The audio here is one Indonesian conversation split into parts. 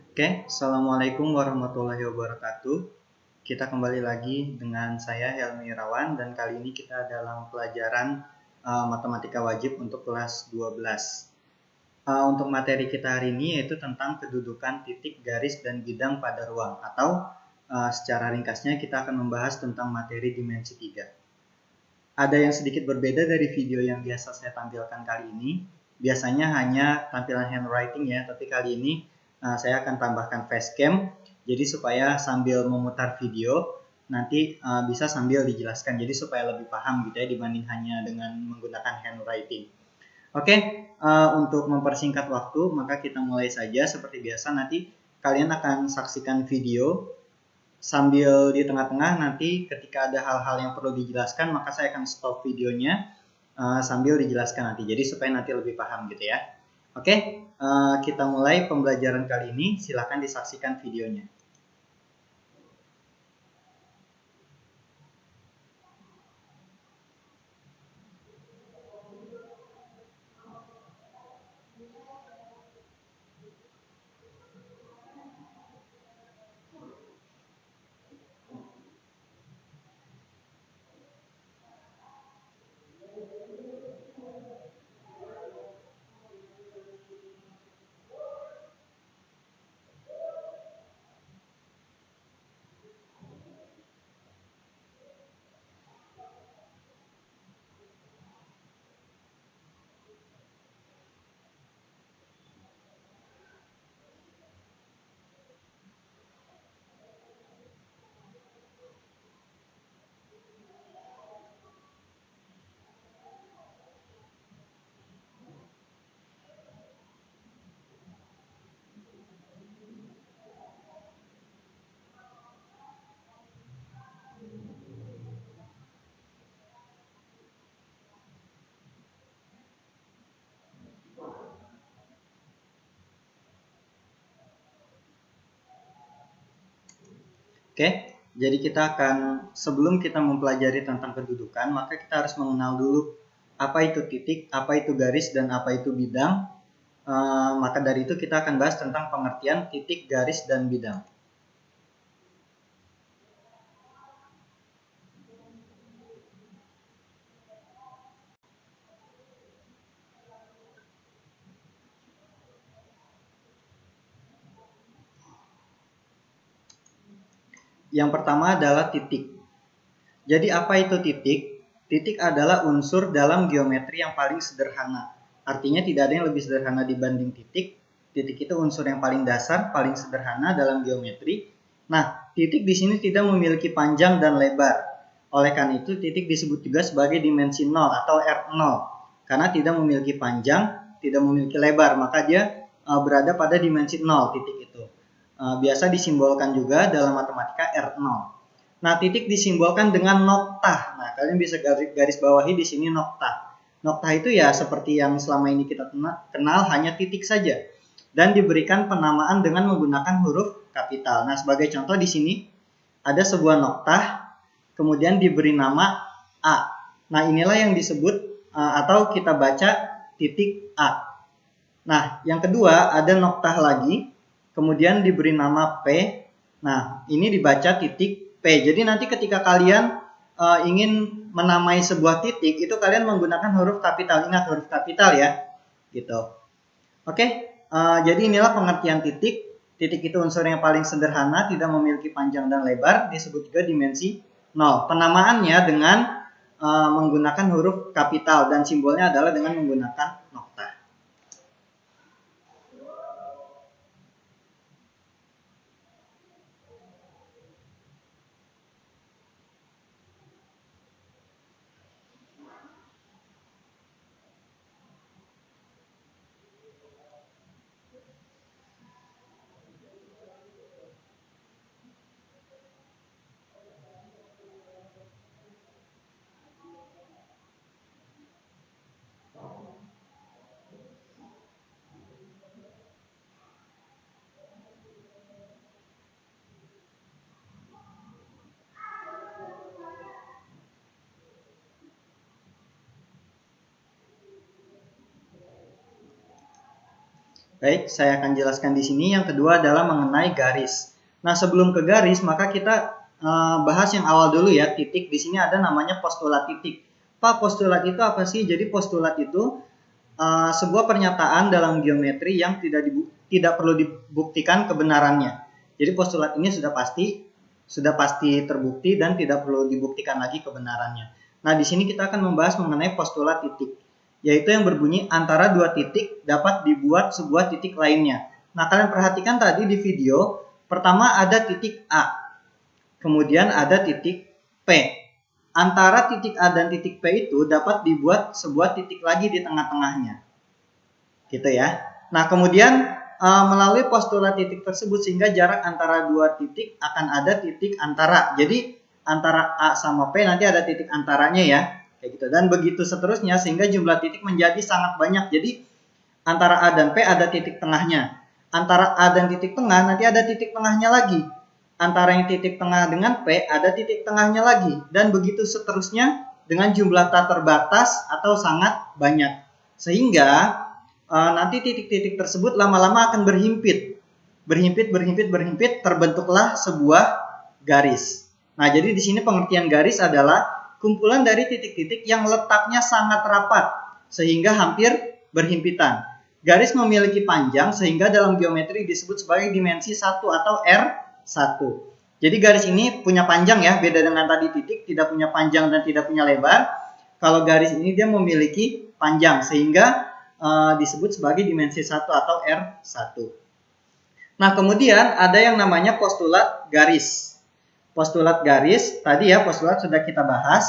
Oke, Assalamualaikum warahmatullahi wabarakatuh. Kita kembali lagi dengan saya Helmi Irawan dan kali ini kita dalam pelajaran Matematika Wajib untuk kelas 12. Untuk materi kita hari ini yaitu tentang kedudukan titik, garis, dan bidang pada ruang atau secara ringkasnya kita akan membahas tentang materi dimensi 3. Ada yang sedikit berbeda dari video yang biasa saya tampilkan kali ini. Biasanya hanya tampilan handwriting ya, tapi kali ini saya akan tambahkan facecam. Jadi supaya sambil memutar video nanti bisa sambil dijelaskan. Jadi supaya lebih paham gitu ya dibanding hanya dengan menggunakan handwriting. Oke, untuk mempersingkat waktu maka kita mulai saja seperti biasa. Nanti kalian akan saksikan video sambil di tengah-tengah nanti ketika ada hal-hal yang perlu dijelaskan maka saya akan stop videonya sambil dijelaskan nanti, jadi supaya nanti lebih paham gitu ya. Oke, kita mulai pembelajaran kali ini, silakan disaksikan videonya. Oke, jadi kita akan, sebelum kita mempelajari tentang kedudukan, maka kita harus mengenal dulu apa itu titik, apa itu garis, dan apa itu bidang. Maka dari itu kita akan bahas tentang pengertian titik, garis, dan bidang. Yang pertama adalah titik. Jadi apa itu titik? Titik adalah unsur dalam geometri yang paling sederhana. Artinya tidak ada yang lebih sederhana dibanding titik. Titik itu unsur yang paling dasar, paling sederhana dalam geometri. Nah, titik di sini tidak memiliki panjang dan lebar. Oleh karena itu, titik disebut juga sebagai dimensi 0 atau R0. Karena tidak memiliki panjang, tidak memiliki lebar, maka dia berada pada dimensi 0 titik itu. Biasa disimbolkan juga dalam matematika R0. Nah, titik disimbolkan dengan noktah. Nah, kalian bisa garis bawahi di sini noktah. Noktah itu ya seperti yang selama ini kita kenal, hanya titik saja. Dan diberikan penamaan dengan menggunakan huruf kapital. Nah, sebagai contoh di sini ada sebuah noktah, kemudian diberi nama A. Nah, inilah yang disebut atau kita baca titik A. Nah, yang kedua ada noktah lagi, kemudian diberi nama P. Nah, ini dibaca titik P. Jadi nanti ketika kalian ingin menamai sebuah titik, itu kalian menggunakan huruf kapital. Ingat huruf kapital ya, gitu. Oke, jadi inilah pengertian titik. Titik itu unsur yang paling sederhana, tidak memiliki panjang dan lebar, disebut juga dimensi 0. Penamaannya dengan menggunakan huruf kapital dan simbolnya adalah dengan menggunakan noktah. Baik, saya akan jelaskan di sini. Yang kedua adalah mengenai garis. Nah, sebelum ke garis, maka kita bahas yang awal dulu ya, titik. Di sini ada namanya postulat titik. Pak, postulat itu apa sih? Jadi postulat itu sebuah pernyataan dalam geometri yang tidak perlu dibuktikan kebenarannya. Jadi postulat ini sudah pasti terbukti dan tidak perlu dibuktikan lagi kebenarannya. Nah, di sini kita akan membahas mengenai postulat titik, yaitu yang berbunyi antara dua titik dapat dibuat sebuah titik lainnya. Nah, kalian perhatikan tadi di video, pertama ada titik A, kemudian ada titik P. Antara titik A dan titik P itu dapat dibuat sebuah titik lagi di tengah-tengahnya. Gitu ya. Nah, kemudian melalui postulat titik tersebut sehingga jarak antara dua titik akan ada titik antara. Jadi antara A sama P nanti ada titik antaranya ya. Kayak gitu. Dan begitu seterusnya sehingga jumlah titik menjadi sangat banyak. Jadi antara A dan P ada titik tengahnya. Antara A dan titik tengah nanti ada titik tengahnya lagi. Antara yang titik tengah dengan P ada titik tengahnya lagi. Dan begitu seterusnya dengan jumlah tak terbatas atau sangat banyak. Sehingga nanti titik-titik tersebut lama-lama akan berhimpit. Berhimpit, terbentuklah sebuah garis. Nah, jadi di sini pengertian garis adalah kumpulan dari titik-titik yang letaknya sangat rapat sehingga hampir berhimpitan. Garis memiliki panjang sehingga dalam geometri disebut sebagai dimensi 1 atau R1. Jadi garis ini punya panjang ya, beda dengan tadi titik tidak punya panjang dan tidak punya lebar. Kalau garis ini dia memiliki panjang sehingga disebut sebagai dimensi 1 atau R1. Nah, kemudian ada yang namanya postulat garis. Postulat garis, tadi ya postulat sudah kita bahas,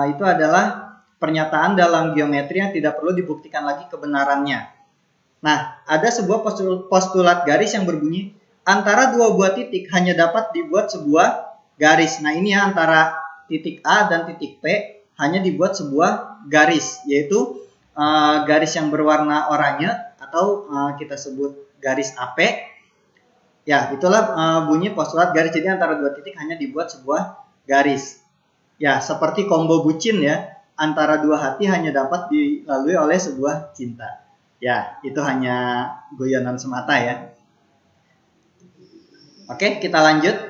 itu adalah pernyataan dalam geometri yang tidak perlu dibuktikan lagi kebenarannya. Nah, ada sebuah postulat garis yang berbunyi, antara dua buah titik hanya dapat dibuat sebuah garis. Nah, ini ya antara titik A dan titik P hanya dibuat sebuah garis, yaitu garis yang berwarna oranye atau kita sebut garis AP. Ya, itulah bunyi postulat garis. Jadi antara dua titik hanya dibuat sebuah garis. Ya, seperti combo bucin ya. Antara dua hati hanya dapat dilalui oleh sebuah cinta. Ya, itu hanya guyonan semata ya. Oke, kita lanjut.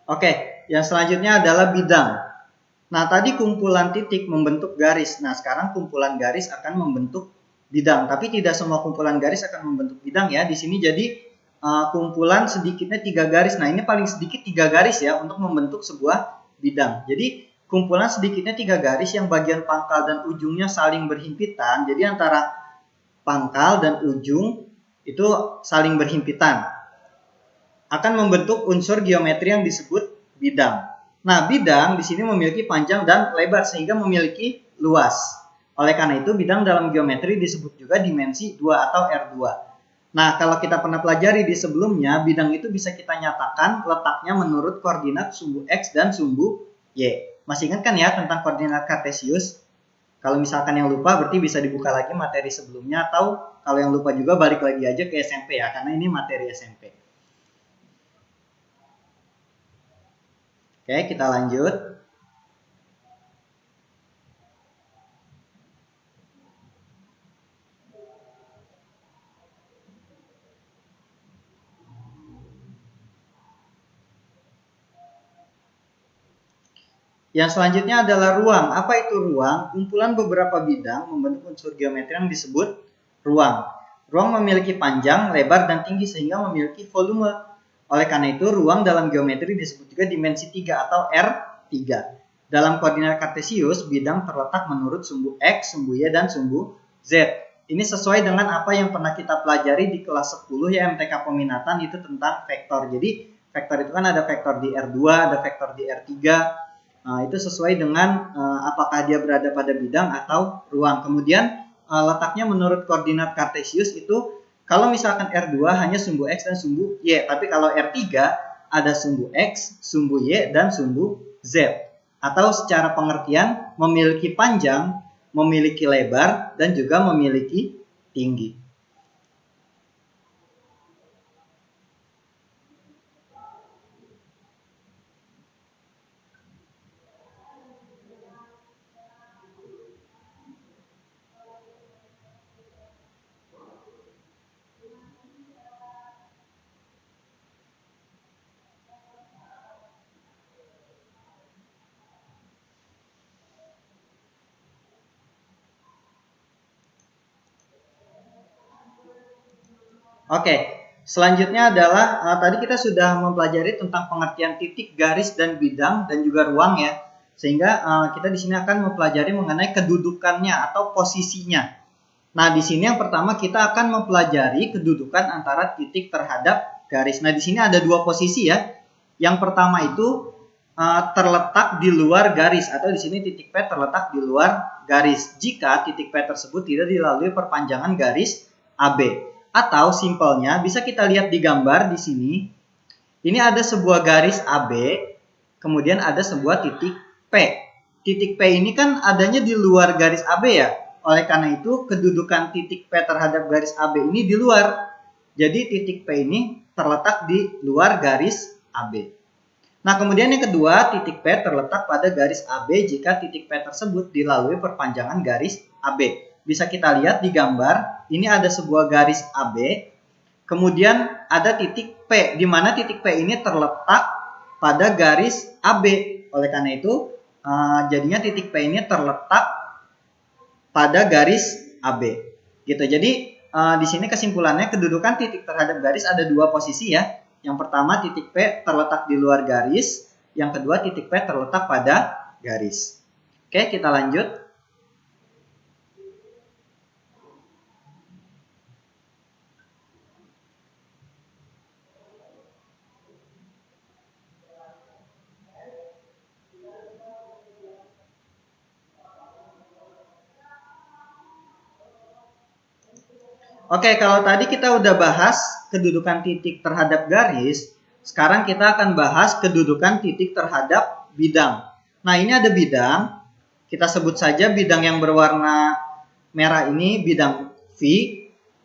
Oke, yang selanjutnya adalah bidang. Nah, tadi kumpulan titik membentuk garis. Nah, sekarang kumpulan garis akan membentuk bidang. Tapi tidak semua kumpulan garis akan membentuk bidang ya. Di sini jadi kumpulan sedikitnya 3 garis. Nah, ini paling sedikit 3 garis ya untuk membentuk sebuah bidang. Jadi, kumpulan sedikitnya 3 garis yang bagian pangkal dan ujungnya saling berhimpitan. Jadi, antara pangkal dan ujung itu saling berhimpitan akan membentuk unsur geometri yang disebut bidang. Nah, bidang di sini memiliki panjang dan lebar sehingga memiliki luas. Oleh karena itu, bidang dalam geometri disebut juga dimensi 2 atau R2. Nah, kalau kita pernah pelajari di sebelumnya, bidang itu bisa kita nyatakan letaknya menurut koordinat sumbu X dan sumbu Y. Masih ingat kan ya tentang koordinat kartesius? Kalau misalkan yang lupa, berarti bisa dibuka lagi materi sebelumnya, atau kalau yang lupa juga balik lagi aja ke SMP ya, karena ini materi SMP. Oke, kita lanjut. Yang selanjutnya adalah ruang. Apa itu ruang? Kumpulan beberapa bidang membentuk unsur geometri yang disebut ruang. Ruang memiliki panjang, lebar, dan tinggi sehingga memiliki volume. Oleh karena itu, ruang dalam geometri disebut juga dimensi 3 atau R3. Dalam koordinat kartesius, bidang terletak menurut sumbu X, sumbu Y, dan sumbu Z. Ini sesuai dengan apa yang pernah kita pelajari di kelas 10 ya MTK peminatan, itu tentang vektor. Jadi, vektor itu kan ada vektor di R2, ada vektor di R3. Nah, itu sesuai dengan apakah dia berada pada bidang atau ruang. Kemudian letaknya menurut koordinat kartesius itu Kalau misalkan R2 hanya sumbu X dan sumbu Y, tapi kalau R3 ada sumbu X, sumbu Y, dan sumbu Z. Atau secara pengertian memiliki panjang, memiliki lebar, dan juga memiliki tinggi. Oke, selanjutnya adalah tadi kita sudah mempelajari tentang pengertian titik, garis, dan bidang, dan juga ruang ya. Sehingga kita di sini akan mempelajari mengenai kedudukannya atau posisinya. Nah, di sini yang pertama kita akan mempelajari kedudukan antara titik terhadap garis. Nah, di sini ada dua posisi ya. Yang pertama itu terletak di luar garis, atau di sini titik P terletak di luar garis jika titik P tersebut tidak dilalui perpanjangan garis AB. Atau simpelnya bisa kita lihat di gambar di sini. Ini ada sebuah garis AB, kemudian ada sebuah titik P. Titik P ini kan adanya di luar garis AB ya. Oleh karena itu kedudukan titik P terhadap garis AB ini di luar. Jadi titik P ini terletak di luar garis AB. Nah, kemudian yang kedua, titik P terletak pada garis AB jika titik P tersebut dilalui perpanjangan garis AB. Bisa kita lihat di gambar, ini ada sebuah garis AB, kemudian ada titik P, di mana titik P ini terletak pada garis AB. Oleh karena itu, jadinya titik P ini terletak pada garis AB. Gitu. Jadi, di sini kesimpulannya kedudukan titik terhadap garis ada dua posisi ya. Yang pertama titik P terletak di luar garis, yang kedua titik P terletak pada garis. Oke, kita lanjut. Oke, kalau tadi kita udah bahas kedudukan titik terhadap garis, sekarang kita akan bahas kedudukan titik terhadap bidang. Nah, ini ada bidang, kita sebut saja bidang yang berwarna merah ini bidang V.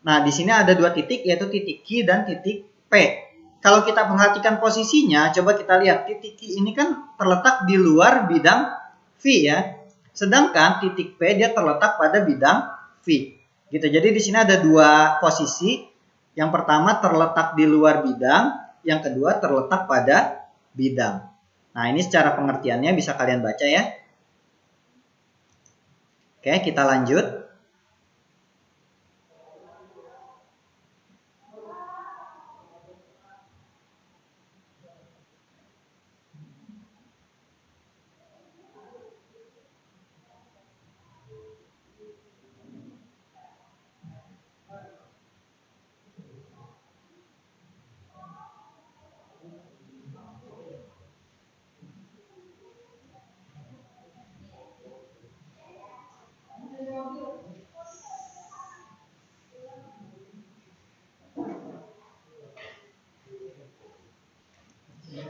Nah, di sini ada dua titik, yaitu titik Q dan titik P. Kalau kita perhatikan posisinya, coba kita lihat titik Q ini kan terletak di luar bidang V ya. Sedangkan titik P dia terletak pada bidang V. Gitu. Jadi di sini ada dua posisi. Yang pertama terletak di luar bidang, yang kedua terletak pada bidang. Nah, ini secara pengertiannya bisa kalian baca ya. Oke, kita lanjut.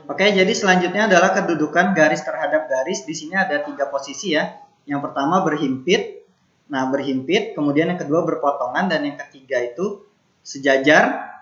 Oke, jadi selanjutnya adalah kedudukan garis terhadap garis. Di sini ada tiga posisi ya. Yang pertama berhimpit. Nah, berhimpit. Kemudian yang kedua berpotongan. Dan yang ketiga itu sejajar.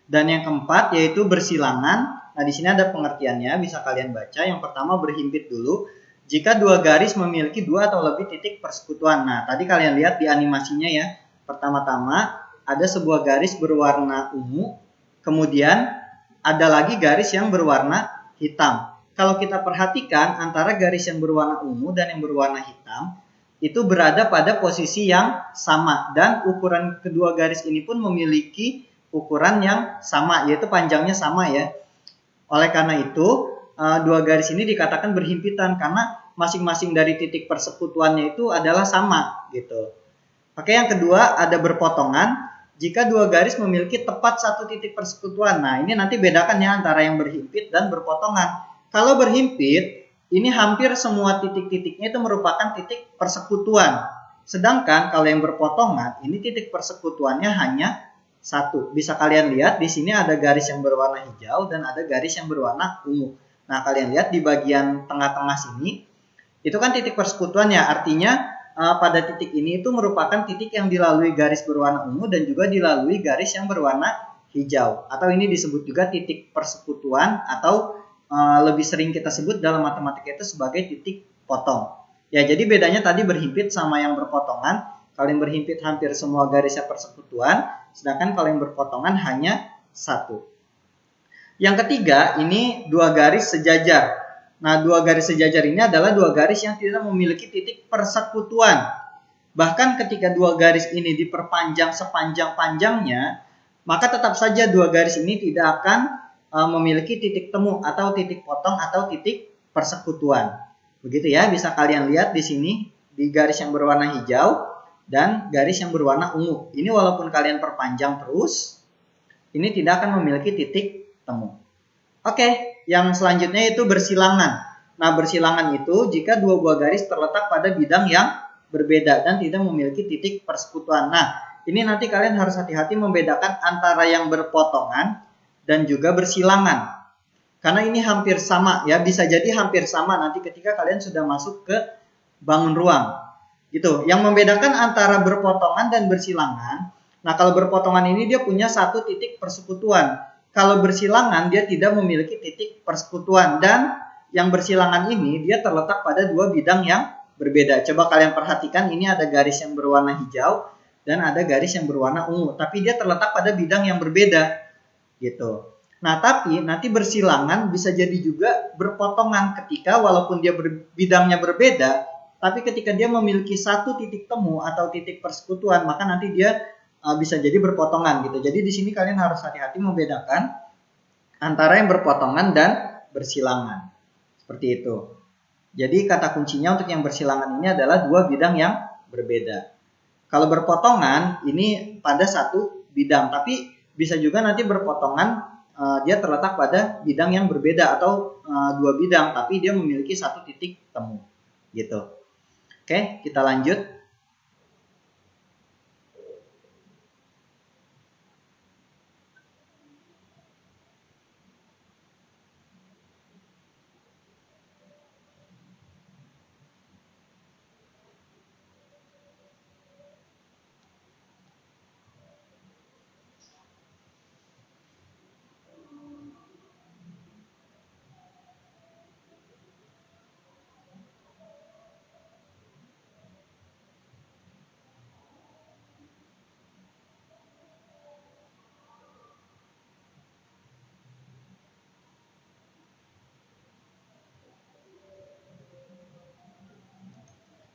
Dan yang keempat yaitu bersilangan. Nah, di sini ada pengertiannya. Bisa kalian baca. Yang pertama berhimpit dulu. Jika dua garis memiliki dua atau lebih titik persekutuan. Nah, tadi kalian lihat di animasinya ya. Pertama-tama ada sebuah garis berwarna ungu. Kemudian ada lagi garis yang berwarna hitam. Kalau kita perhatikan antara garis yang berwarna ungu dan yang berwarna hitam, itu berada pada posisi yang sama. Dan ukuran kedua garis ini pun memiliki ukuran yang sama, yaitu panjangnya sama ya. Oleh karena itu, dua garis ini dikatakan berhimpitan karena masing-masing dari titik persekutuannya itu adalah sama gitu. Oke, yang kedua ada berpotongan. jika dua garis memiliki tepat satu titik persekutuan. Nah, ini nanti bedakan ya antara yang berhimpit dan berpotongan. Kalau berhimpit, ini hampir semua titik-titiknya itu merupakan titik persekutuan. Sedangkan kalau yang berpotongan, ini titik persekutuannya hanya satu. Bisa kalian lihat di sini ada garis yang berwarna hijau dan ada garis yang berwarna ungu. Nah, kalian lihat di bagian tengah-tengah sini, itu kan titik persekutuannya, artinya pada titik ini itu merupakan titik yang dilalui garis berwarna ungu dan juga dilalui garis yang berwarna hijau. Atau ini disebut juga titik persekutuan atau lebih sering kita sebut dalam matematika itu sebagai titik potong. Ya, jadi bedanya tadi berhimpit sama yang berpotongan. Kalau yang berhimpit hampir semua garisnya persekutuan, sedangkan kalau yang berpotongan hanya satu. Yang ketiga, ini dua garis sejajar. Nah, dua garis sejajar ini adalah dua garis yang tidak memiliki titik persekutuan. Bahkan ketika dua garis ini diperpanjang sepanjang-panjangnya, maka tetap saja dua garis ini tidak akan memiliki titik temu atau titik potong atau titik persekutuan. Begitu ya, bisa kalian lihat di sini di garis yang berwarna hijau dan garis yang berwarna ungu. Ini walaupun kalian perpanjang terus, ini tidak akan memiliki titik temu. Oke, yang selanjutnya itu bersilangan. Nah, bersilangan itu jika dua buah garis terletak pada bidang yang berbeda dan tidak memiliki titik persekutuan. Nah, ini nanti kalian harus hati-hati membedakan antara yang berpotongan dan juga bersilangan. Karena ini hampir sama ya, bisa jadi hampir sama nanti ketika kalian sudah masuk ke bangun ruang. Gitu. Yang membedakan antara berpotongan dan bersilangan. Nah, kalau berpotongan ini dia punya satu titik persekutuan. Kalau bersilangan dia tidak memiliki titik persekutuan dan yang bersilangan ini dia terletak pada dua bidang yang berbeda. Coba kalian perhatikan, ini ada garis yang berwarna hijau dan ada garis yang berwarna ungu, tapi dia terletak pada bidang yang berbeda gitu. Nah, tapi nanti bersilangan bisa jadi juga berpotongan ketika walaupun dia bidangnya berbeda, tapi ketika dia memiliki satu titik temu atau titik persekutuan, maka nanti dia bisa jadi berpotongan gitu. Jadi di sini kalian harus hati-hati membedakan antara yang berpotongan dan bersilangan. Seperti itu. Jadi kata kuncinya untuk yang bersilangan ini adalah dua bidang yang berbeda. Kalau berpotongan ini pada satu bidang, tapi bisa juga nanti berpotongan dia terletak pada bidang yang berbeda atau dua bidang, tapi dia memiliki satu titik temu. Gitu. Oke, kita lanjut.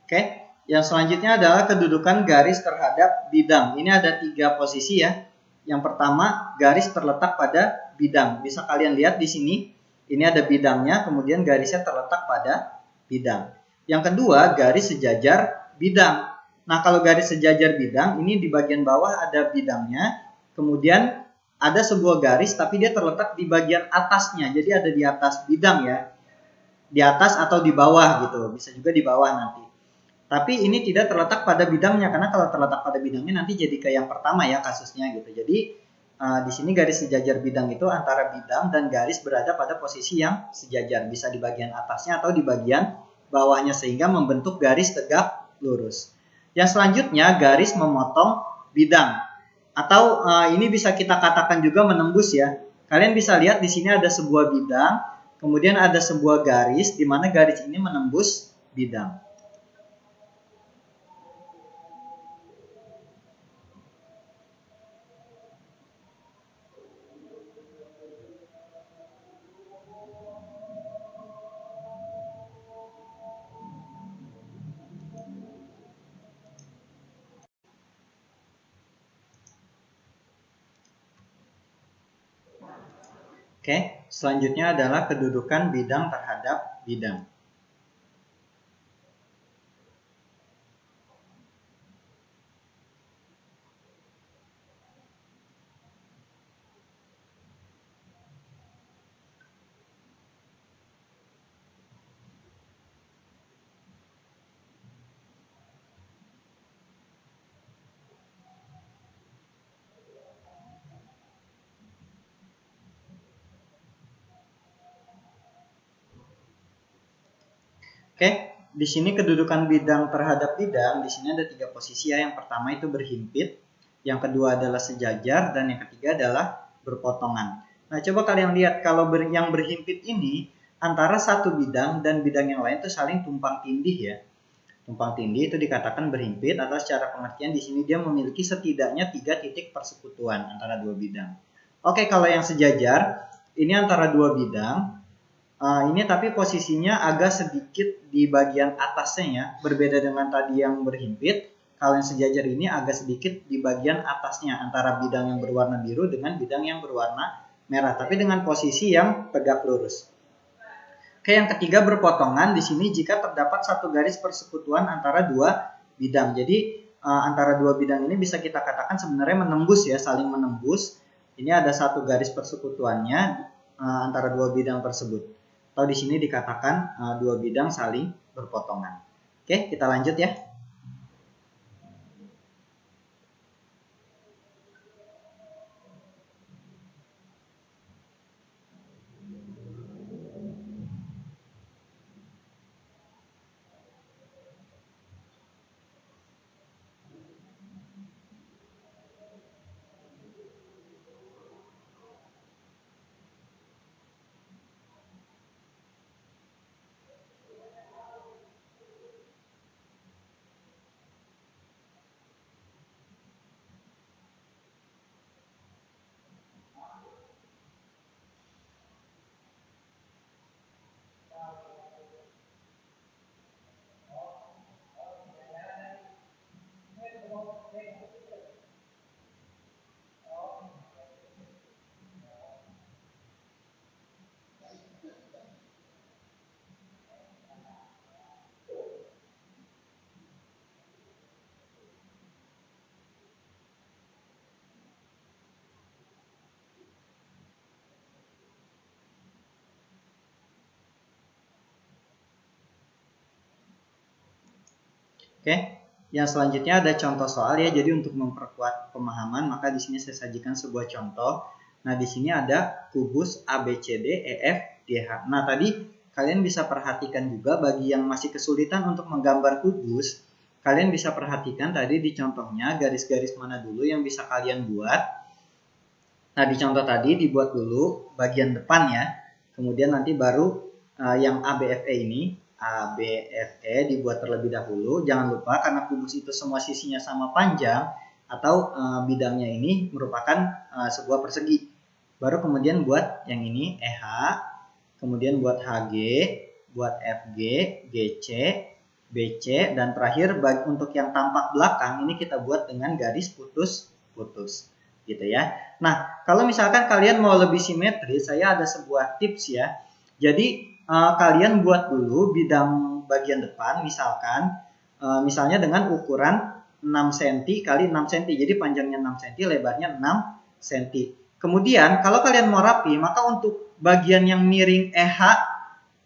Oke, yang selanjutnya adalah kedudukan garis terhadap bidang. Ini ada 3 posisi ya. Yang pertama, garis terletak pada bidang. Bisa kalian lihat di sini, ini ada bidangnya, kemudian garisnya terletak pada bidang. Yang kedua, garis sejajar bidang. Nah, kalau garis sejajar bidang, ini di bagian bawah ada bidangnya, kemudian ada sebuah garis, tapi dia terletak di bagian atasnya. Jadi ada di atas bidang ya, di atas atau di bawah gitu, bisa juga di bawah nanti. Tapi ini tidak terletak pada bidangnya, karena kalau terletak pada bidangnya nanti jadi kayak yang pertama ya kasusnya gitu. Jadi di sini garis sejajar bidang itu antara bidang dan garis berada pada posisi yang sejajar, bisa di bagian atasnya atau di bagian bawahnya sehingga membentuk garis tegak lurus. Yang selanjutnya garis memotong bidang atau ini bisa kita katakan juga menembus ya. Kalian bisa lihat di sini ada sebuah bidang, kemudian ada sebuah garis di mana garis ini menembus bidang. Oke, selanjutnya adalah kedudukan bidang terhadap bidang. Oke, di sini kedudukan bidang terhadap bidang, di sini ada 3 posisi ya. Yang pertama itu berhimpit, yang kedua adalah sejajar, dan yang ketiga adalah berpotongan. Nah, coba kalian lihat kalau yang berhimpit ini antara satu bidang dan bidang yang lain itu saling tumpang tindih ya. Tumpang tindih itu dikatakan berhimpit atau secara pengertian di sini dia memiliki setidaknya 3 titik persekutuan antara dua bidang. Oke, kalau yang sejajar ini antara dua bidang. Ini tapi posisinya agak sedikit di bagian atasnya ya, berbeda dengan tadi yang berhimpit. Kalau yang sejajar ini agak sedikit di bagian atasnya antara bidang yang berwarna biru dengan bidang yang berwarna merah, tapi dengan posisi yang tegak lurus. Oke, yang ketiga berpotongan. Di sini jika terdapat satu garis persekutuan antara dua bidang. Jadi antara dua bidang ini bisa kita katakan sebenarnya menembus ya, saling menembus. Ini ada satu garis persekutuannya antara dua bidang tersebut. Atau di sini dikatakan dua bidang saling berpotongan. Oke, kita lanjut ya. Oke, yang selanjutnya ada contoh soal ya. Jadi untuk memperkuat pemahaman, maka di sini saya sajikan sebuah contoh. Nah, di sini ada kubus ABCD EF GH. Nah, tadi kalian bisa perhatikan juga bagi yang masih kesulitan untuk menggambar kubus, kalian bisa perhatikan tadi di contohnya garis-garis mana dulu yang bisa kalian buat. Nah, di contoh tadi dibuat dulu bagian depan ya. Kemudian nanti baru yang ABFE ini ABFE dibuat terlebih dahulu. Jangan lupa karena kubus itu semua sisinya sama panjang atau bidangnya ini merupakan sebuah persegi. Baru kemudian buat yang ini EH, kemudian buat HG, buat FG, GC, BC, dan terakhir untuk yang tampak belakang ini kita buat dengan garis putus-putus gitu ya. Nah, kalau misalkan kalian mau lebih simetris, saya ada sebuah tips ya. Jadi kalian buat dulu bidang bagian depan misalnya dengan ukuran 6 cm kali 6 cm. Jadi panjangnya 6 cm, lebarnya 6 cm. Kemudian kalau kalian mau rapi, maka untuk bagian yang miring EH,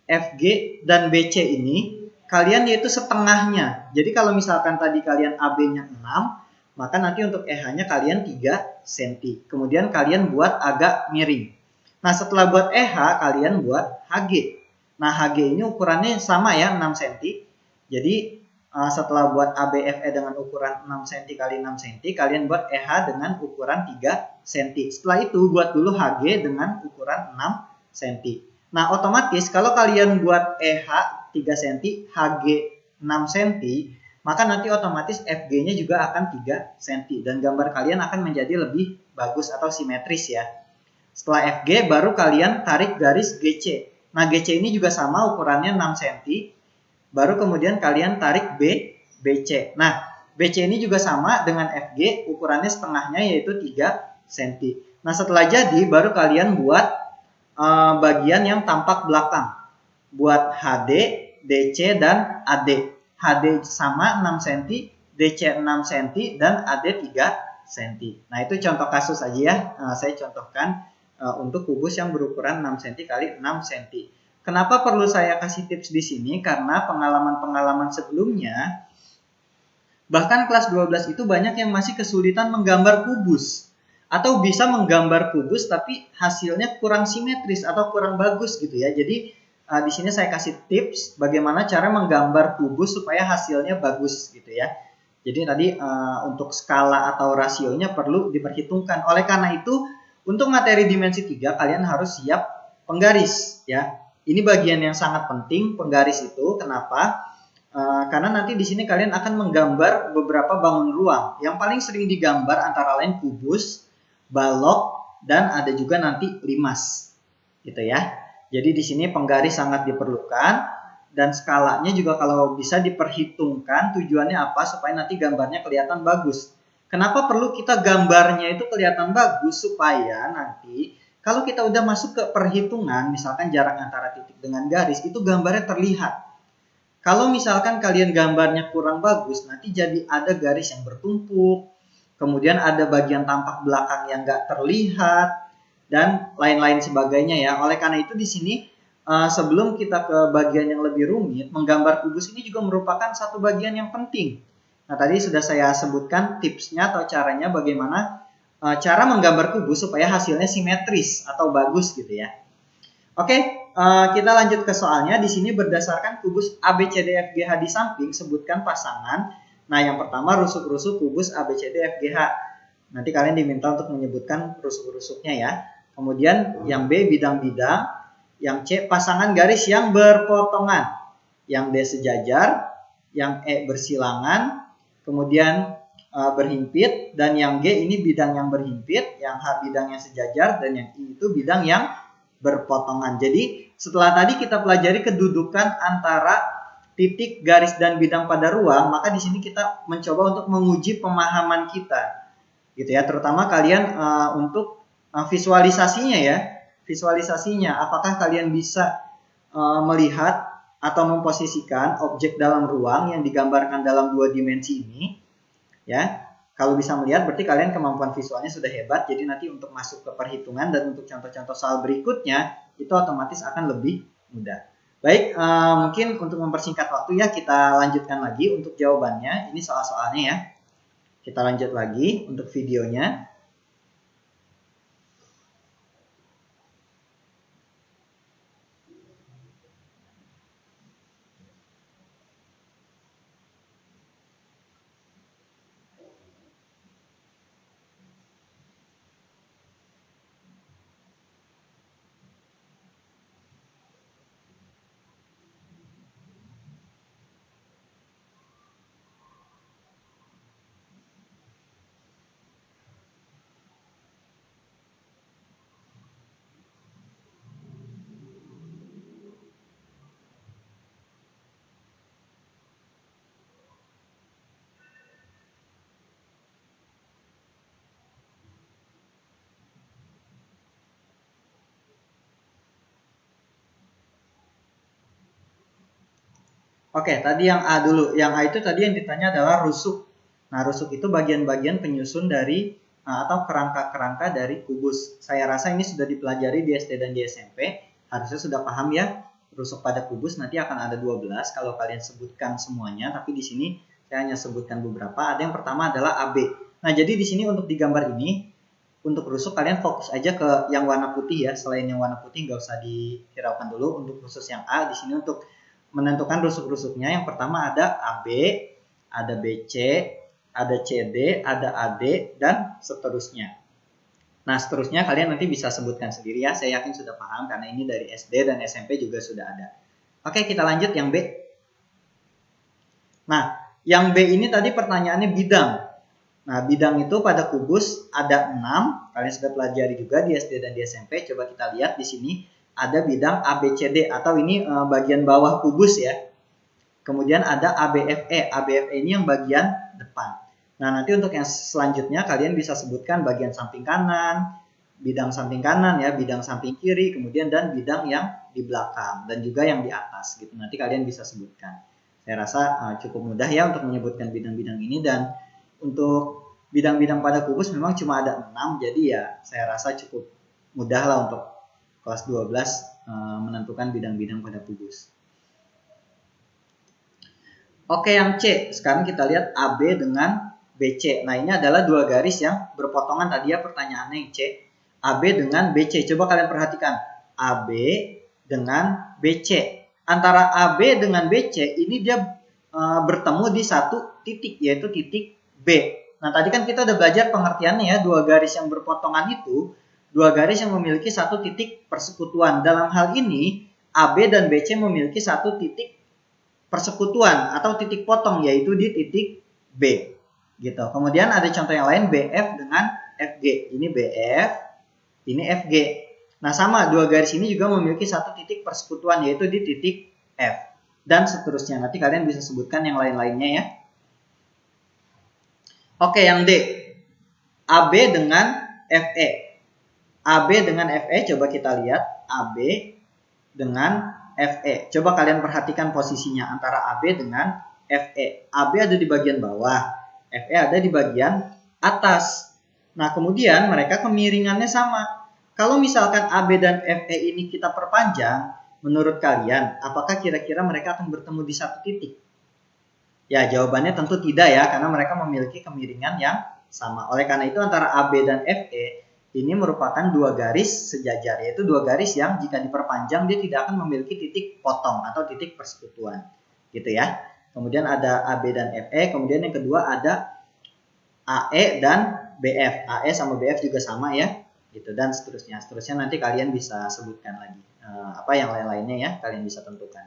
FG, dan BC ini kalian yaitu setengahnya. Jadi kalau misalkan tadi kalian AB-nya 6, maka nanti untuk EH-nya kalian 3 cm. Kemudian kalian buat agak miring. Nah, setelah buat EH, kalian buat HG. Nah, HG ini ukurannya sama ya, 6 cm. Jadi, setelah buat ABFE dengan ukuran 6 cm kali 6 cm, kalian buat EH dengan ukuran 3 cm. Setelah itu, buat dulu HG dengan ukuran 6 cm. Nah, otomatis kalau kalian buat EH 3 cm, HG 6 cm, maka nanti otomatis FG-nya juga akan 3 cm. Dan gambar kalian akan menjadi lebih bagus atau simetris ya. Setelah FG, baru kalian tarik garis GC. Nah, GC ini juga sama ukurannya 6 cm. Baru kemudian kalian tarik BC. Nah, BC ini juga sama dengan FG, ukurannya setengahnya yaitu 3 cm. Nah, setelah jadi, baru kalian buat bagian yang tampak belakang. Buat HD, DC, dan AD. HD sama 6 cm, DC 6 cm, dan AD 3 cm. Nah, itu contoh kasus aja ya. Saya contohkan untuk kubus yang berukuran 6 cm kali 6 cm. Kenapa perlu saya kasih tips di sini? Karena pengalaman-pengalaman sebelumnya, bahkan kelas 12 itu banyak yang masih kesulitan menggambar kubus. Atau bisa menggambar kubus tapi hasilnya kurang simetris atau kurang bagus gitu ya. Jadi di sini saya kasih tips bagaimana cara menggambar kubus supaya hasilnya bagus gitu ya. Jadi tadi untuk skala atau rasionya perlu diperhitungkan. Oleh karena itu, untuk materi dimensi 3 kalian harus siap penggaris ya. Ini bagian yang sangat penting, penggaris itu. Kenapa? Karena nanti di sini kalian akan menggambar beberapa bangun ruang. Yang paling sering digambar antara lain kubus, balok, dan ada juga nanti limas, gitu ya. Jadi di sini penggaris sangat diperlukan dan skalanya juga kalau bisa diperhitungkan tujuannya apa supaya nanti gambarnya kelihatan bagus. Kenapa perlu kita gambarnya itu kelihatan bagus supaya nanti kalau kita udah masuk ke perhitungan, misalkan jarak antara titik dengan garis itu gambarnya terlihat. Kalau misalkan kalian gambarnya kurang bagus, nanti jadi ada garis yang bertumpuk, kemudian ada bagian tampak belakang yang nggak terlihat, dan lain-lain sebagainya ya. Oleh karena itu di sini sebelum kita ke bagian yang lebih rumit, menggambar kubus ini juga merupakan satu bagian yang penting. Nah tadi sudah saya sebutkan tipsnya atau caranya bagaimana cara menggambar kubus supaya hasilnya simetris atau bagus gitu ya. Oke, kita lanjut ke soalnya. Di sini berdasarkan kubus ABCDFGH di samping, sebutkan pasangan. Nah, yang pertama rusuk-rusuk kubus ABCDFGH. Nanti kalian diminta untuk menyebutkan rusuk-rusuknya ya. Kemudian yang B bidang-bidang, yang C pasangan garis yang berpotongan, yang D sejajar, yang E bersilangan, kemudian berhimpit, dan yang G ini bidang yang berhimpit, yang H bidang yang sejajar, dan yang I itu bidang yang berpotongan. Jadi setelah tadi kita pelajari kedudukan antara titik, garis, dan bidang pada ruang, maka di sini kita mencoba untuk menguji pemahaman kita, gitu ya. Terutama kalian untuk visualisasinya ya, visualisasinya. Apakah kalian bisa melihat atau memposisikan objek dalam ruang yang digambarkan dalam 2 dimensi ini, ya? Kalau bisa melihat berarti kalian kemampuan visualnya sudah hebat. Jadi nanti untuk masuk ke perhitungan dan untuk contoh-contoh soal berikutnya itu otomatis akan lebih mudah. Baik, mungkin untuk mempersingkat waktu ya kita lanjutkan lagi untuk jawabannya. Ini soal-soalnya ya. Kita lanjut lagi untuk videonya. Oke, tadi yang A dulu. Yang A itu tadi yang ditanya adalah rusuk. Nah, rusuk itu bagian-bagian penyusun dari atau kerangka-kerangka dari kubus. Saya rasa ini sudah dipelajari di SD dan di SMP. Harusnya sudah paham ya. Rusuk pada kubus nanti akan ada 12 kalau kalian sebutkan semuanya, tapi di sini saya hanya sebutkan beberapa. Ada yang pertama adalah AB. Nah, jadi di sini untuk digambar ini, untuk rusuk kalian fokus aja ke yang warna putih ya. Selain yang warna putih nggak usah dihiraukan dulu. Untuk khusus yang A di sini untuk menentukan rusuk-rusuknya, yang pertama ada AB, ada BC, ada CD, ada AD, dan seterusnya. Nah, seterusnya kalian nanti bisa sebutkan sendiri ya. Saya yakin sudah paham karena ini dari SD dan SMP juga sudah ada. Oke, kita lanjut yang B. Nah, yang B ini tadi pertanyaannya bidang. Nah, bidang itu pada kubus ada 6. Kalian sudah pelajari juga di SD dan di SMP. Coba kita lihat di sini. Ada bidang ABCD atau ini bagian bawah kubus ya. Kemudian ada ABFE. ABFE ini yang bagian depan. Nah, nanti untuk yang selanjutnya kalian bisa sebutkan bagian samping kanan, bidang samping kanan ya, bidang samping kiri, kemudian dan bidang yang di belakang dan juga yang di atas gitu. Nanti kalian bisa sebutkan. Saya rasa cukup mudah ya untuk menyebutkan bidang-bidang ini, dan untuk bidang-bidang pada kubus memang cuma ada 6, jadi ya saya rasa cukup mudah lah untuk kelas 12 menentukan bidang-bidang pada kubus. Oke, yang C. Sekarang kita lihat AB dengan BC. Nah, ini adalah dua garis yang berpotongan tadi ya pertanyaannya yang C. AB dengan BC. Coba kalian perhatikan. AB dengan BC. Antara AB dengan BC ini dia bertemu di satu titik, yaitu titik B. Nah, tadi kan kita udah belajar pengertiannya ya, dua garis yang berpotongan itu, dua garis yang memiliki satu titik persekutuan. Dalam hal ini, AB dan BC memiliki satu titik persekutuan atau titik potong, yaitu di titik B. Gitu. Kemudian ada contoh yang lain, BF dengan FG. Ini BF, ini FG. Nah, sama, dua garis ini juga memiliki satu titik persekutuan, yaitu di titik F. Dan seterusnya. Nanti kalian bisa sebutkan yang lain-lainnya ya. Oke, yang D. AB dengan FE. AB dengan FE, coba kita lihat. AB dengan FE. Coba kalian perhatikan posisinya antara AB dengan FE. AB ada di bagian bawah, FE ada di bagian atas. Nah, kemudian mereka kemiringannya sama. Kalau misalkan AB dan FE ini kita perpanjang, menurut kalian, apakah kira-kira mereka akan bertemu di satu titik? Ya, jawabannya tentu tidak ya, karena mereka memiliki kemiringan yang sama. Oleh karena itu, antara AB dan FE ini merupakan dua garis sejajar, yaitu dua garis yang jika diperpanjang dia tidak akan memiliki titik potong atau titik persekutuan. Gitu ya. Kemudian ada AB dan FE, kemudian yang kedua ada AE dan BF. AE sama BF juga sama ya. Gitu, dan seterusnya. Seterusnya nanti kalian bisa sebutkan lagi. Apa yang lain-lainnya ya, kalian bisa tentukan.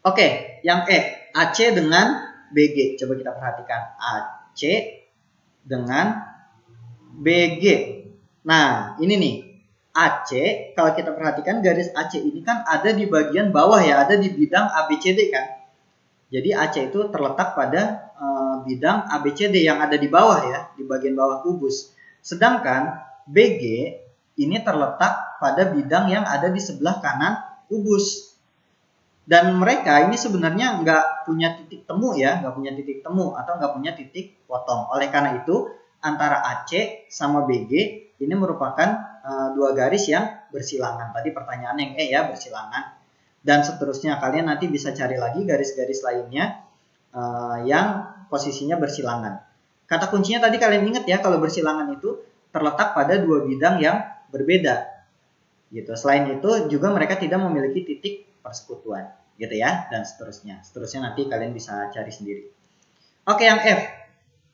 Oke, yang E, AC dengan BG. Coba kita perhatikan. AC dengan BG. Nah, ini nih. AC, kalau kita perhatikan garis AC ini kan ada di bagian bawah ya, ada di bidang ABCD kan. Jadi AC itu terletak pada bidang ABCD yang ada di bawah ya, di bagian bawah kubus. Sedangkan BG ini terletak pada bidang yang ada di sebelah kanan kubus. Dan mereka ini sebenarnya nggak punya titik temu ya, nggak punya titik temu atau nggak punya titik potong. Oleh karena itu, antara AC sama BG ini merupakan dua garis yang bersilangan. Tadi pertanyaan yang E ya, bersilangan. Dan seterusnya, kalian nanti bisa cari lagi garis-garis lainnya yang posisinya bersilangan. Kata kuncinya tadi kalian ingat ya, kalau bersilangan itu terletak pada dua bidang yang berbeda. Gitu. Selain itu juga mereka tidak memiliki titik persekutuan, gitu ya, dan seterusnya. Seterusnya nanti kalian bisa cari sendiri. Oke, yang F.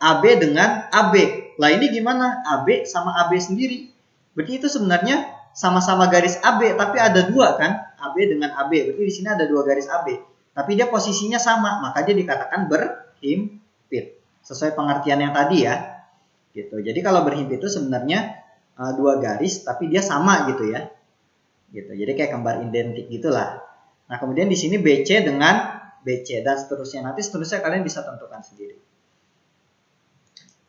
AB dengan AB. Lah ini gimana? AB sama AB sendiri. Berarti itu sebenarnya sama-sama garis AB, tapi ada dua kan? AB dengan AB. Berarti di sini ada dua garis AB. Tapi dia posisinya sama, maka dia dikatakan berhimpit. Sesuai pengertian yang tadi ya. Gitu. Jadi kalau berhimpit itu sebenarnya dua garis, tapi dia sama gitu ya. Gitu. Jadi kayak kembar identik gitulah. Nah, kemudian di sini BC dengan BC dan seterusnya. Nanti seterusnya kalian bisa tentukan sendiri.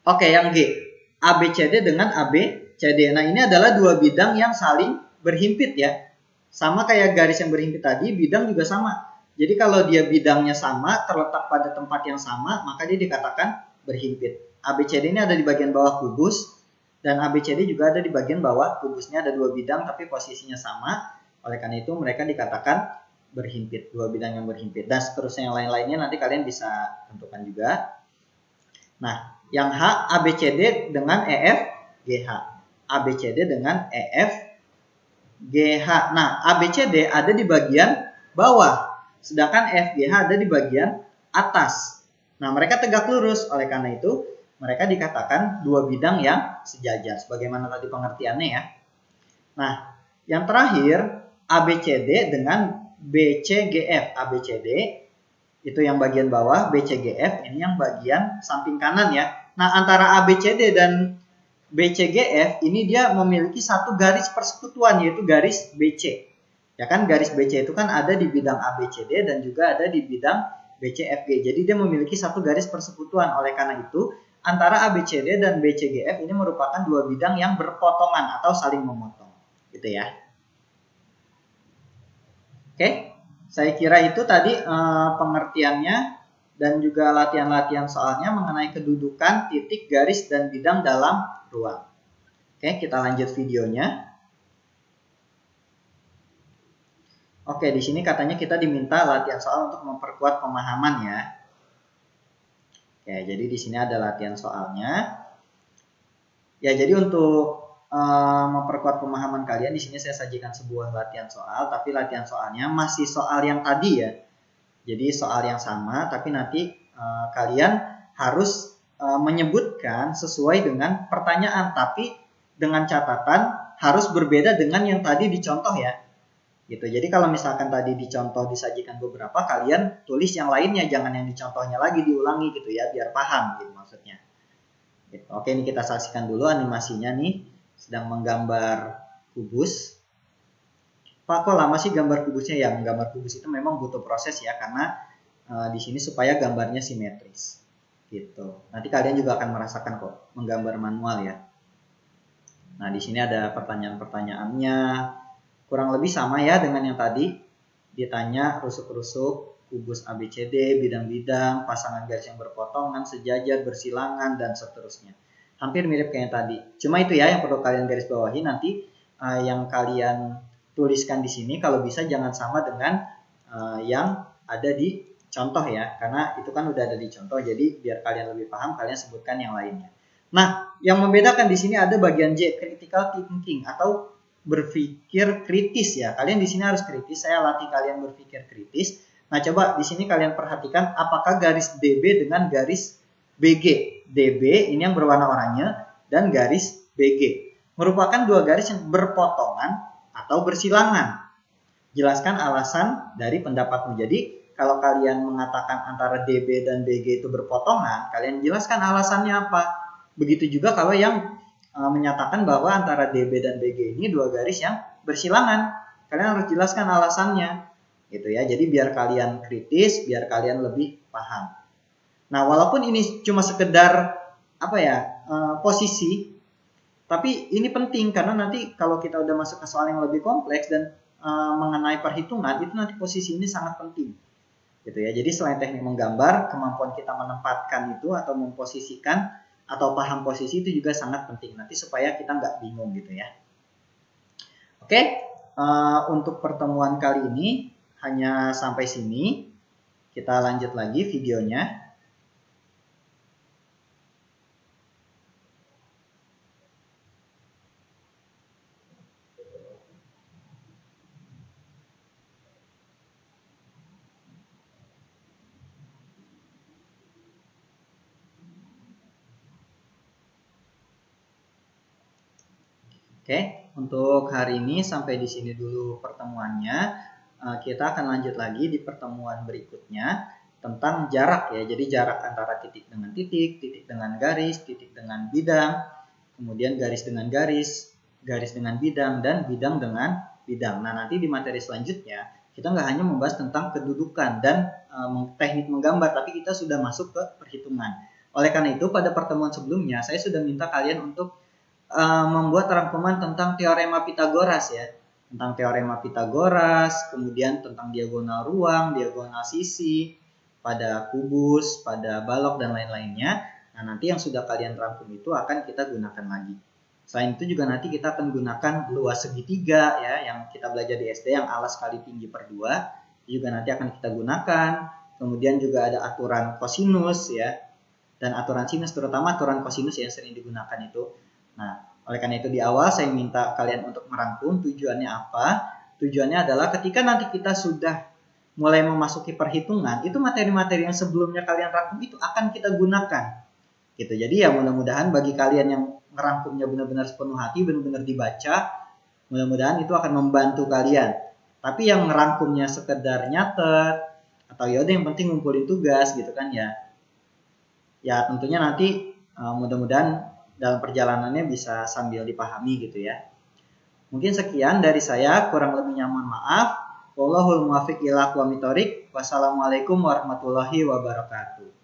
Oke, yang G. ABCD dengan ABCD. Nah, ini adalah dua bidang yang saling berhimpit ya. Sama kayak garis yang berhimpit tadi, bidang juga sama. Jadi kalau dia bidangnya sama, terletak pada tempat yang sama, maka dia dikatakan berhimpit. ABCD ini ada di bagian bawah kubus, dan ABCD juga ada di bagian bawah kubusnya, ada dua bidang tapi posisinya sama. Oleh karena itu mereka dikatakan berhimpit, dua bidang yang berhimpit. Dan seterusnya yang lain-lainnya nanti kalian bisa tentukan juga. Nah, yang H, ABCD dengan EF, GH. ABCD dengan EF, GH. Nah, ABCD ada di bagian bawah, sedangkan FGH ada di bagian atas. Nah, mereka tegak lurus, oleh karena itu mereka dikatakan dua bidang yang sejajar, sebagaimana tadi pengertiannya ya. Nah, yang terakhir ABCD dengan BCGF. ABCD itu yang bagian bawah, BCGF ini yang bagian samping kanan ya. Nah, antara ABCD dan BCGF ini dia memiliki satu garis persekutuan, yaitu garis BC. Ya kan, garis BC itu kan ada di bidang ABCD dan juga ada di bidang BCFG. Jadi dia memiliki satu garis persekutuan. Oleh karena itu, antara ABCD dan BCGF ini merupakan dua bidang yang berpotongan atau saling memotong. Gitu ya. Oke, saya kira itu tadi pengertiannya dan juga latihan-latihan soalnya mengenai kedudukan titik, garis, dan bidang dalam ruang. Oke, kita lanjut videonya. Oke, di sini katanya kita diminta latihan soal untuk memperkuat pemahaman ya. Oke, jadi di sini ada latihan soalnya. Ya, jadi untuk memperkuat pemahaman kalian, di sini saya sajikan sebuah latihan soal, tapi latihan soalnya masih soal yang tadi ya. Jadi soal yang sama, tapi nanti kalian harus menyebutkan sesuai dengan pertanyaan, tapi dengan catatan harus berbeda dengan yang tadi dicontoh ya. Gitu. Jadi kalau misalkan tadi dicontoh disajikan beberapa, kalian tulis yang lainnya, jangan yang dicontohnya lagi diulangi gitu ya, biar paham gitu maksudnya. Gitu. Oke, ini kita saksikan dulu animasinya nih, sedang menggambar kubus. Pak, kok lama sih gambar kubusnya? Ya, menggambar kubus itu memang butuh proses ya, karena di sini supaya gambarnya simetris. Gitu. Nanti kalian juga akan merasakan kok menggambar manual ya. Nah, di sini ada pertanyaan-pertanyaannya. Kurang lebih sama ya dengan yang tadi. Ditanya rusuk-rusuk, kubus ABCD, bidang-bidang, pasangan garis yang berpotongan, sejajar, bersilangan, dan seterusnya. Hampir mirip kayak yang tadi. Cuma itu ya yang perlu kalian garis bawahi nanti. Yang kalian tuliskan di sini kalau bisa jangan sama dengan yang ada di contoh ya. Karena itu kan udah ada di contoh. Jadi biar kalian lebih paham, kalian sebutkan yang lainnya. Nah, yang membedakan di sini ada bagian J, critical thinking atau berpikir kritis ya. Kalian di sini harus kritis. Saya latih kalian berpikir kritis. Nah, coba di sini kalian perhatikan apakah garis DB dengan garis BG. DB ini yang berwarna oranye dan garis BG merupakan dua garis yang berpotongan atau bersilangan. Jelaskan alasan dari pendapatmu. Jadi, kalau kalian mengatakan antara DB dan BG itu berpotongan, kalian jelaskan alasannya apa. Begitu juga kalau yang menyatakan bahwa antara DB dan BG ini dua garis yang bersilangan. Kalian harus jelaskan alasannya. Gitu ya. Jadi biar kalian kritis, biar kalian lebih paham. Nah, walaupun ini cuma sekedar posisi, tapi ini penting karena nanti kalau kita udah masuk ke soal yang lebih kompleks dan mengenai perhitungan, itu nanti posisi ini sangat penting. Gitu ya. Jadi selain teknik menggambar, kemampuan kita menempatkan itu atau memposisikan atau paham posisi itu juga sangat penting nanti supaya kita nggak bingung gitu ya. Oke, untuk pertemuan kali ini hanya sampai sini. Kita lanjut lagi videonya. Oke, untuk hari ini sampai di sini dulu pertemuannya. Kita akan lanjut lagi di pertemuan berikutnya tentang jarak ya. Jadi jarak antara titik dengan titik, titik dengan garis, titik dengan bidang, kemudian garis dengan garis, garis dengan bidang, dan bidang dengan bidang. Nah, nanti di materi selanjutnya kita nggak hanya membahas tentang kedudukan dan teknik menggambar, tapi kita sudah masuk ke perhitungan. Oleh karena itu, pada pertemuan sebelumnya saya sudah minta kalian untuk membuat rangkuman tentang teorema Pitagoras ya, tentang teorema Pitagoras, kemudian tentang diagonal ruang, diagonal sisi, pada kubus, pada balok dan lain-lainnya. Nah, nanti yang sudah kalian rangkum itu akan kita gunakan lagi. Selain itu juga nanti kita akan gunakan luas segitiga ya, yang kita belajar di SD yang alas kali tinggi per 2, juga nanti akan kita gunakan. Kemudian juga ada aturan kosinus ya, dan aturan sinus, terutama aturan kosinus yang sering digunakan itu. Nah, oleh karena itu di awal saya minta kalian untuk merangkum tujuannya apa. Tujuannya adalah ketika nanti kita sudah mulai memasuki perhitungan, itu materi-materi yang sebelumnya kalian rangkum itu akan kita gunakan. Gitu. Jadi ya mudah-mudahan bagi kalian yang merangkumnya benar-benar sepenuh hati, benar-benar dibaca, mudah-mudahan itu akan membantu kalian. Tapi yang merangkumnya sekedar nyatet atau yaudah yang penting ngumpulin tugas gitu kan ya. Ya tentunya nanti mudah-mudahan dalam perjalanannya bisa sambil dipahami gitu ya. Mungkin sekian dari saya, kurang lebihnya mohon maaf. Wallahul muwaffiq ila aqwamit thoriq. Wassalamualaikum warahmatullahi wabarakatuh.